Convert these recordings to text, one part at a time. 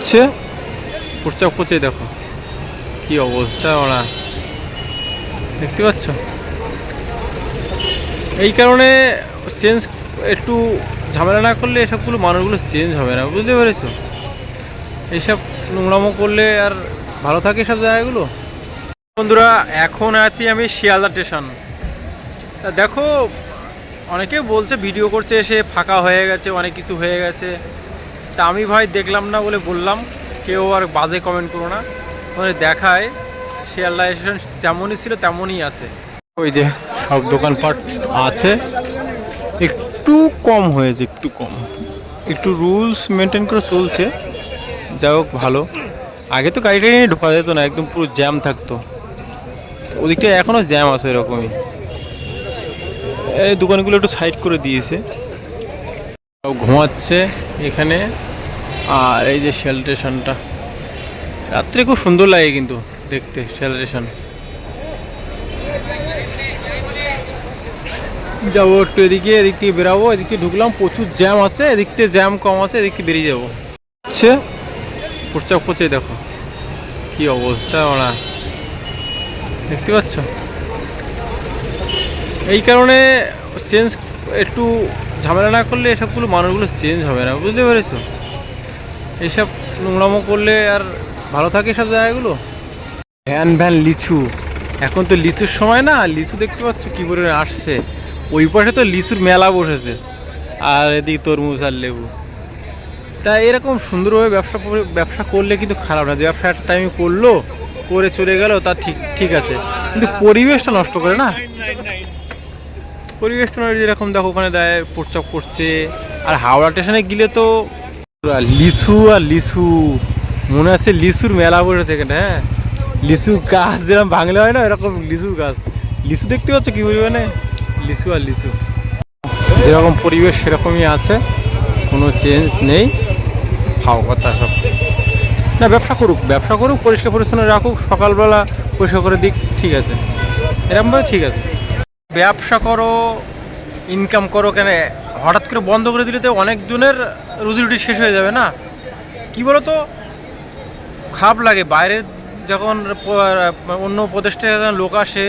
হচ্ছে প্রচাপ পচে দেখো কি অবস্থা ওরা দেখতে পাচ্ছ। এই কারণে চেঞ্জ একটু ঝামেলা না করলে এসবগুলো মানুষগুলো চেঞ্জ হবে না, বুঝতে পেরেছো? এইসব নোংরামো করলে আর ভালো থাকে সব জায়গাগুলো। বন্ধুরা এখন আছি আমি শিয়ালদা স্টেশন। দেখো অনেকে বলছে ভিডিও করছে এসে ফাঁকা হয়ে গেছে, অনেক কিছু হয়ে গেছে। তা আমি ভাই দেখলাম না বলে বললাম, কেউ আর বাজে কমেন্ট করো না। মানে দেখায় শিয়ালদা স্টেশন যেমনই ছিল তেমনই আছে। ওই যে সব দোকানপাট আছে, একটু কম হয়েছে, একটু কম, একটু রুলস মেনটেন করে চলছে। যাই হোক ভালো। আগে তো গাড়িটা নিয়ে ঢোকা যেত না, একদম পুরো জ্যাম থাকতো। ওদিকটা এখনও জ্যাম আছে এরকমই। এই দোকানগুলো একটু সাইড করে দিয়েছে, ঘুমাচ্ছে এখানে। আর এই যে শেল স্টেশনটা রাত্রে খুব সুন্দর লাগে কিন্তু দেখতে, শেল স্টেশন। যাবো একটু এদিকে, এদিক থেকে বেরাবো, এদিকে ঢুকলাম, প্রচুর জ্যাম আছে, এদিক থেকে জ্যাম কম আছে, এদিক থেকে বেরিয়ে যাবো। হচ্ছে প্রচাপ পচে দেখো কি অবস্থা ওরা দেখতে পাচ্ছ। এই কারণে চেঞ্জ একটু ঝামেলা না করলে এসবগুলো মানুষগুলো চেঞ্জ হবে না, বুঝতে পেরেছো? এইসব নোংরামো করলে আর ভালো থাকে সব জায়গাগুলো। ভ্যান ভ্যান লিচু, এখন তো লিচুর সময় না, লিচু দেখতে পাচ্ছ কী করে আসছে। ওই পাশে তো লিচুর মেলা বসেছে, আর এদিকে তরমুজ আর লেবু। তা এরকম সুন্দরভাবে ব্যবসা করলে কিন্তু খারাপ না। যে ব্যবসা একটা টাইমে করলো, করে চলে গেল, তা ঠিক ঠিক আছে, কিন্তু পরিবেশটা নষ্ট করে না। পরিবেশটা যেরকম দেখো ওখানে দেয়, প্রচাপ করছে। আর হাওড়া স্টেশনে গেলে তো লিচু আর লিচু, মনে আছে লিচুর মেলা বসেছে এখানে। হ্যাঁ, লিচু গাছ যেরকম বাংলা হয় না, এরকম লিচু গাছ। লিচু দেখতে পাচ্ছ কি পরিমাণে, লিচু আর লিচু। যেরকম পরিবেশ সেরকমই আছে, কোনো চেঞ্জ নেই। খাও কথা সব না, ব্যবসা করুক, ব্যবসা করুক, পরিষ্কার পরিচ্ছন্ন রাখুক, সকালবেলা পরিষ্কার করে দিক, ঠিক আছে, এরকমভাবে ঠিক আছে। ব্যবসা করো, ইনকাম করো, কেন হঠাৎ করে বন্ধ করে দিলে তো অনেকজনের রুজি রুটি শেষ হয়ে যাবে না? কি বলো তো, খারাপ লাগে বাইরে যখন অন্য প্রদেশ থেকে লোক আসে,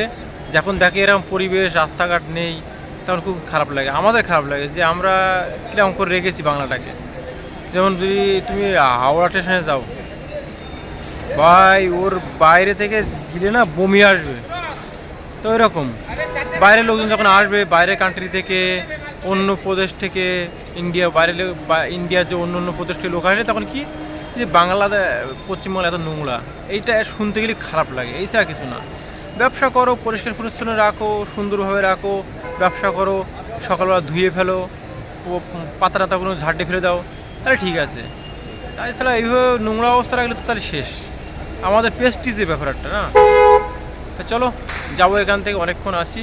যখন দেখে এরকম পরিবেশ, রাস্তাঘাট নেই, তখন খুব খারাপ লাগে। আমাদের খারাপ লাগে যে আমরা কীরকম করে রেখেছি বাংলাটাকে। যেমন যদি তুমি হাওড়া স্টেশনে যাও ভাই, ওর বাইরে থেকে গেলে না বমি আসবে। তো এরকম বাইরের লোকজন যখন আসবে, বাইরের কান্ট্রি থেকে, অন্য প্রদেশ থেকে, ইন্ডিয়ার যে অন্য অন্য প্রদেশ থেকে লোক আসে, তখন কি যে পশ্চিমবাংলা এত নোংরা, এইটা শুনতে গেলে খারাপ লাগে। এই ছাড়া কিছু না। ব্যবসা করো, পরিষ্কার পরিচ্ছন্ন রাখো, সুন্দরভাবে রাখো, ব্যবসা করো, সকালবেলা ধুয়ে ফেলো, পাতা টাতাগুলো ঝাড়টে ফেলে দাও, তাহলে ঠিক আছে। তাই ছাড়া এইভাবে নোংরা অবস্থা রাখলে তো তাহলে শেষ। আমাদের পেস্টিজের ব্যাপারটা না। চলো যাবো এখান থেকে, অনেকক্ষণ আসি,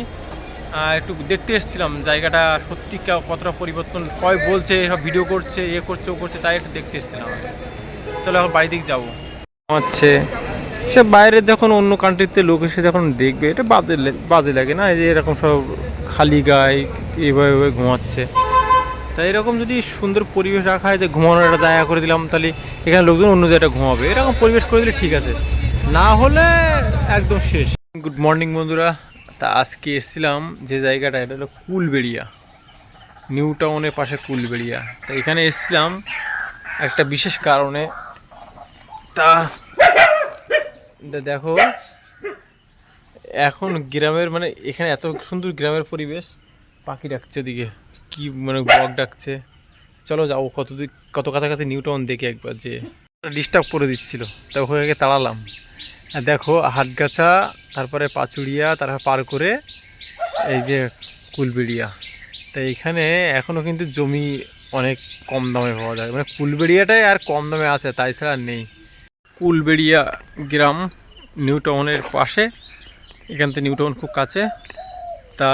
একটু দেখতে এসেছিলাম জায়গাটা সত্যি কতটা পরিবর্তন হয় বলছে, সব ভিডিও করছে, করছে, ও করছে, তাই একটু দেখতে এসেছিলাম। চলো এখন বাড়ি দিকে যাবো। হচ্ছে সে বাইরে যখন অন্য কান্ট্রিতে লোক এসে যখন দেখবে, এটা বাজে লাগে না? এই যে এরকম সব খালি গায়ে এইভাবে ঘুমাচ্ছে। তাই এরকম যদি সুন্দর পরিবেশ রাখা হয়, যে ঘুমানোর একটা জায়গা করে দিলাম, তাহলে এখানে লোকজন অন্য জায়গাটা ঘুমাবে, এরকম পরিবেশ করে দিলে ঠিক আছে, না হলে একদম শেষ। গুড মর্নিং বন্ধুরা। তা আজকে এসেছিলাম যে জায়গাটা, এটা হলো কুলবেড়িয়া, নিউ টাউনের পাশে কুলবেড়িয়া। তা এখানে এসেছিলাম একটা বিশেষ কারণে। তা দেখো এখন গ্রামের, মানে এখানে এত সুন্দর গ্রামের পরিবেশ, পাখি ডাকছে ওদিকে, কি মানে বক ডাকছে। চলো যাবো, কত কাছাকাছি নিউ টাউন দেখে একবার, যে ডিস্টার্ব করে দিচ্ছিল, তা ওখানে তাড়ালাম। আর দেখো হাটগাছা, তারপরে পাচুড়িয়া, তারপর পার করে এই যে কুলবেড়িয়া। তাই এখানে এখনও কিন্তু জমি অনেক কম দামে পাওয়া যায়, মানে কুলবেড়িয়াটাই আর কম দামে আছে, তাই ছাড়া নেই। কুলবেড়িয়া গ্রাম নিউ টাউনের পাশে, এখান থেকে নিউ টাউন খুব কাছে। তা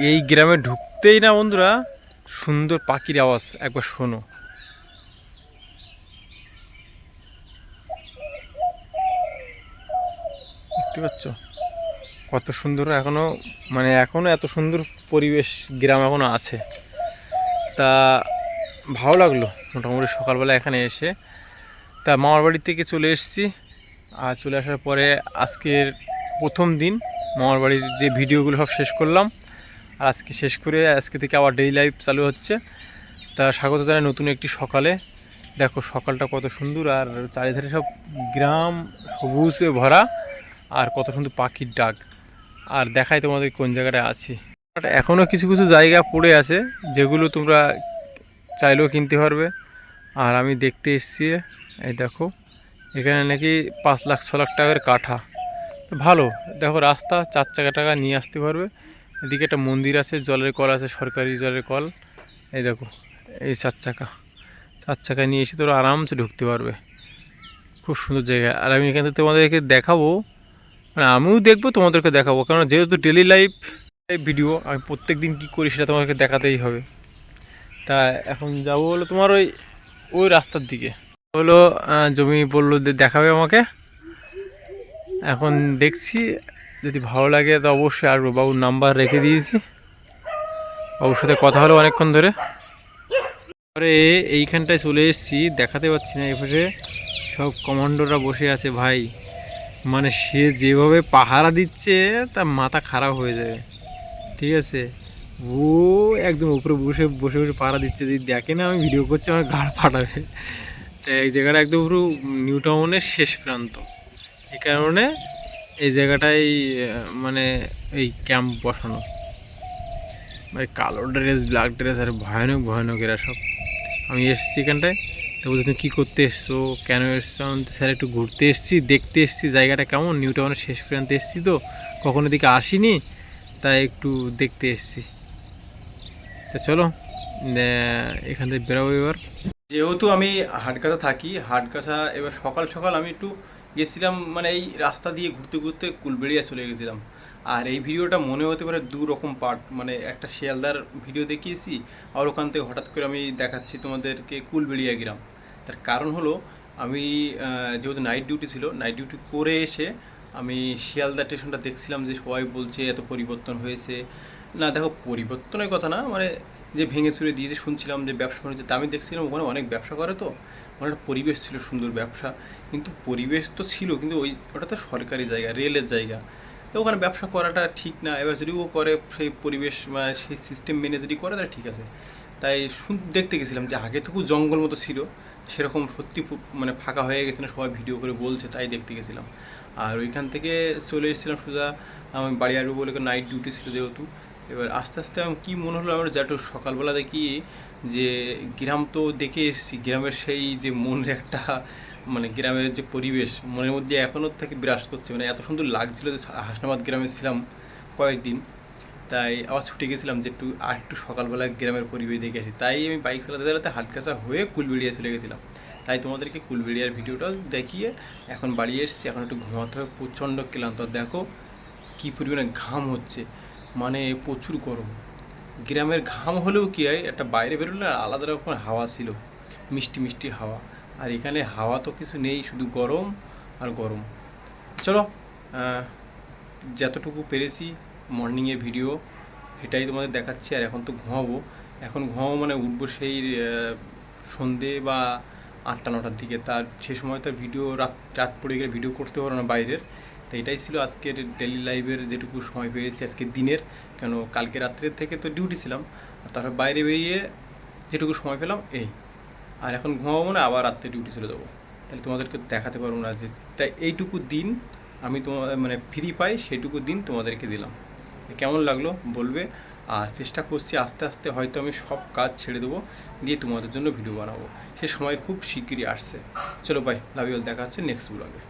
এই গ্রামে ঢুকতেই না বন্ধুরা সুন্দর পাখির আওয়াজ একবার শোনো। দেখতে পাচ্ছ কত সুন্দর, এখনও মানে এখনও এত সুন্দর পরিবেশ গ্রাম এখনও আছে। তা ভালো লাগলো মোটামুটি সকালবেলা এখানে এসে। তা মামার বাড়ি থেকে চলে এসেছি, আর চলে আসার পরে আজকের প্রথম দিন মামার বাড়ির যে ভিডিওগুলো সব শেষ করলাম, আর আজকে শেষ করে আজকে থেকে আবার ডেইলি লাইফ চালু হচ্ছে। তা স্বাগত জানাই নতুন একটি সকালে। দেখো সকালটা কত সুন্দর, আর চারিধারে সব গ্রাম সবুজে ভরা, আর কত সুন্দর পাখির ডাক। আর দেখাই তোমাদের কোন জায়গাটায় আছি। এখনও কিছু কিছু জায়গা পড়ে আছে যেগুলো তোমরা চাইলেও কিনতে পারবে। আর আমি দেখতে এসেছি, এই দেখো এখানে নাকি 5 লাখ 6 লাখ টাকার কাঠা। ভালো, দেখো রাস্তা 4 চাকা টাকা নিয়ে আসতে পারবে। এদিকে একটা মন্দির আছে, জলের কল আছে, সরকারি জলের কল। এই দেখো এই 4 চাকা নিয়ে এসে তোরা আরামসে ঢুকতে পারবে। খুব সুন্দর জায়গা। আর আমি এখান থেকে তোমাদেরকে দেখাবো, মানে আমিও দেখবো, তোমাদেরকে দেখাবো, কারণ যেহেতু ডেলি লাইফ ভিডিও আমি প্রত্যেক দিন কী করি সেটা তোমাদেরকে দেখাতেই হবে। তা এখন যাবো হলো তোমার ওই রাস্তার দিকে। হলো জমি বললো দেখাবে আমাকে, এখন দেখছি যদি ভালো লাগে তো অবশ্যই আসবো। বাবুর নাম্বার রেখে দিয়েছি, বাবুর সাথে কথা হলো অনেকক্ষণ ধরে। পরে এইখানটায় চলে এসেছি, দেখাতে পাচ্ছি না, এপাশে সব কমান্ডোরা বসে আছে ভাই। মানে সে যেভাবে পাহারা দিচ্ছে তার মাথা খারাপ হয়ে যাবে, ঠিক আছে। ও একদম উপরে বসে বসে বসে পাহারা দিচ্ছে, যদি দেখে না আমি ভিডিও করছি আমার গাড় ফাটাবে। এই জায়গাটা একদম পুরো নিউ টাউনের শেষ প্রান্ত, এই কারণে এই জায়গাটায় মানে এই ক্যাম্প বসানো। ভাই কালো ড্রেস, ব্ল্যাক ড্রেস, আর ভয়ানক ভয়ানক এরা সব। আমি এসেছি এখানটায়, তো বলছি তুমি কী করতে এসছো, কেন এসছো? স্যার একটু ঘুরতে এসেছি, দেখতে এসেছি জায়গাটা কেমন, নিউ টাউনের শেষ প্রান্তে এসেছি, তো কখনো দিকে আসিনি, তাই একটু দেখতে এসেছি। তা চলো এখান থেকে বেরোবো এবার। যেহেতু আমি হাটগাছা থাকি, হাটগাছা এবার সকাল সকাল আমি একটু গেছিলাম, মানে এই রাস্তা দিয়ে ঘুরতে ঘুরতে কুলবেড়িয়া চলে গেছিলাম। আর এই ভিডিওটা মনে হতে পারে দু রকম পার্ট, মানে একটা শিয়ালদার ভিডিও দেখিয়েছি, আর ওখান থেকে হঠাৎ করে আমি দেখাচ্ছি তোমাদেরকে কুলবেড়িয়া গ্রাম। তার কারণ হলো আমি যেহেতু নাইট ডিউটি ছিল, নাইট ডিউটি করে এসে আমি শিয়ালদা স্টেশনটা দেখছিলাম, যে সবাই বলছে এত পরিবর্তন হয়েছে। না দেখো, পরিবর্তনের কথা না, মানে যে ভেঙে চুরে দিয়েছে শুনছিলাম যে ব্যবসা বাণিজ্য, তা আমি দেখছিলাম ওখানে অনেক ব্যবসা করে, তো ওখানে একটা পরিবেশ ছিল, সুন্দর ব্যবসা। কিন্তু পরিবেশ তো ছিল, কিন্তু ওটা তো সরকারি জায়গা, রেলের জায়গা, তো ওখানে ব্যবসা করাটা ঠিক না। এবার যদি ও করে সেই পরিবেশ মানে সেই সিস্টেম মেনে যদি করে তাহলে ঠিক আছে। তাই দেখতে গেছিলাম যে আগে তো খুব জঙ্গল মতো ছিল, সেরকম সত্যি মানে ফাঁকা হয়ে গেছে না, সবাই ভিডিও করে বলছে, তাই দেখতে গেছিলাম। আর ওইখান থেকে চলে এসেছিলাম সোজা আমি বাড়ি আসবো বলে, নাইট ডিউটি ছিল যেহেতু। এবার আস্তে আস্তে আমি কী মনে হলো, আমার যা একটু সকালবেলা দেখি যে গ্রাম তো দেখে এসেছি, গ্রামের সেই যে মনের একটা মানে গ্রামের যে পরিবেশ মনের মধ্যে এখনও থেকে বিরাজ করছে, মানে এত সুন্দর লাগছিলো যে হাসনাবাদ গ্রামে ছিলাম কয়েকদিন, তাই আবার ছুটে গেছিলাম যে একটু সকালবেলা গ্রামের পরিবেশ দেখে আসি। তাই আমি বাইক চালাতে চালাতে হাটগাছা হয়ে কুলবেড়িয়া চলে গেছিলাম। তাই তোমাদেরকে কুলবেড়িয়ার ভিডিওটাও দেখিয়ে এখন বাড়ি এসেছি, এখন একটু ঘুমাতে হবে, প্রচণ্ড ক্লান্ত। দেখো কী পরিমাণে ঘাম হচ্ছে, মানে প্রচুর গরম। গ্রামের ঘাম হলেও কী হয়, একটা বাইরে বেরোলে আলাদা রকম হাওয়া ছিল, মিষ্টি মিষ্টি হাওয়া। আর এখানে হাওয়া তো কিছু নেই, শুধু গরম আর গরম। চলো যতটুকু পেরেছি মর্নিংয়ে ভিডিও সেটাই তোমাদের দেখাচ্ছি। আর এখন তো ঘুমাবো, এখন ঘুমাবো মানে উঠবো সেই সন্ধে বা 8টা 9টার দিকে। তার সে সময় তো ভিডিও রাত পড়ে গেলে ভিডিও করতে পারো না বাইরের। তো এটাই ছিল আজকের ডেলি লাইফের যেটুকু সময় পেয়েছি আজকের দিনের, কেন কালকে রাত্রের থেকে তো ডিউটি ছিলাম, আর তারপর বাইরে বেরিয়ে যেটুকু সময় পেলাম এই। আর এখন ঘুমাবো না, আবার রাত্রে ডিউটি চলে যাবো, তাহলে তোমাদেরকে দেখাতে পারবো না। যে তাই এইটুকু দিন আমি তোমার মানে ফ্রি পাই, সেইটুকু দিন তোমাদেরকে দিলাম। কেমন লাগলো বলবে। আর চেষ্টা করছি আস্তে আস্তে হয়তো আমি সব কাজ ছেড়ে দেবো, দিয়ে তোমাদের জন্য ভিডিও বানাবো। সে সময় খুব শিগগিরই আসছে। চলো বাই, লাভ ইউ অল, দেখা হচ্ছে নেক্সট ব্লগে।